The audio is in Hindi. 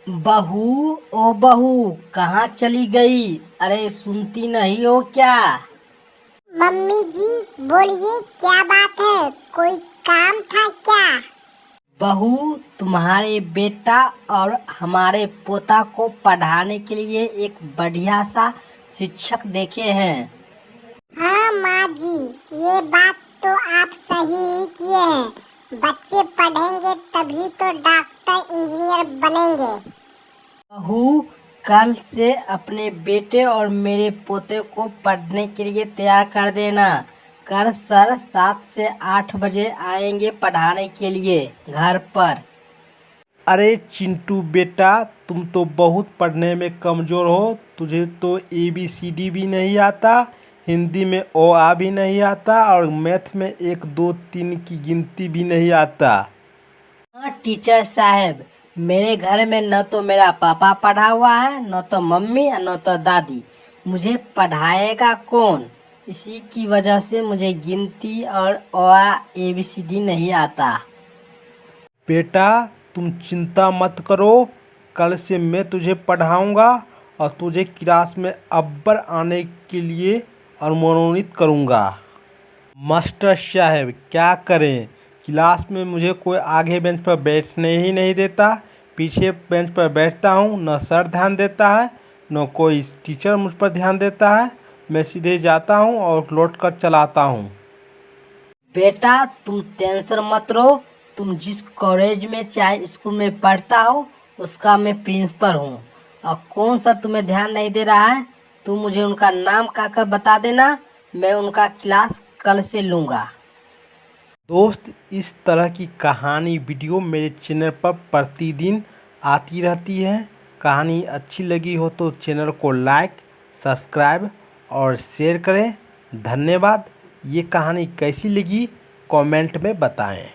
बहू, ओ बहू, कहाँ चली गई? अरे सुनती नहीं हो क्या? मम्मी जी बोलिए, क्या बात है? कोई काम था क्या? बहू, तुम्हारे बेटा और हमारे पोता को पढ़ाने के लिए एक बढ़िया सा शिक्षक देखे हैं। हाँ माँ जी, ये बात तो आप सही ही किए हैं। बच्चे पढ़ेंगे तभी तो डॉक्टर इंजीनियर बनेंगे। बहू, कल से अपने बेटे और मेरे पोते को पढ़ने के लिए तैयार कर देना। कल सर 7 से 8 बजे आएंगे पढ़ाने के लिए घर पर। अरे चिंटू बेटा, तुम तो बहुत पढ़ने में कमज़ोर हो। तुझे तो ABCD भी नहीं आता, हिंदी में ओ आ भी नहीं आता और मैथ में 1 2 3 की गिनती भी नहीं आता। हाँ टीचर साहब, मेरे घर में न तो मेरा पापा पढ़ा हुआ है, न तो मम्मी और न तो दादी। मुझे पढ़ाएगा कौन? इसी की वजह से मुझे गिनती और अ आ ABCD नहीं आता। बेटा तुम चिंता मत करो, कल से मैं तुझे पढ़ाऊँगा और तुझे क्लास में अव्वल आने के लिए और मनोनीत करूँगा। मास्टर साहब क्या करें, क्लास में मुझे कोई आगे बेंच पर बैठने ही नहीं देता। पीछे बेंच पर बैठता हूँ, न सर ध्यान देता है न कोई टीचर मुझ पर ध्यान देता है। मैं सीधे जाता हूँ और लौट कर चलाता हूँ। बेटा तुम टेंशन मत लो। तुम जिस कॉलेज में चाहे स्कूल में पढ़ता हो, उसका मैं प्रिंसिपल हूँ। और कौन सा तुम्हें ध्यान नहीं दे रहा है, तुम मुझे उनका नाम कहकर बता देना। मैं उनका क्लास कल से लूँगा। दोस्त, इस तरह की कहानी वीडियो मेरे चैनल पर प्रतिदिन आती रहती है। कहानी अच्छी लगी हो तो चैनल को लाइक, सब्सक्राइब और शेयर करें। धन्यवाद। ये कहानी कैसी लगी कमेंट में बताएं।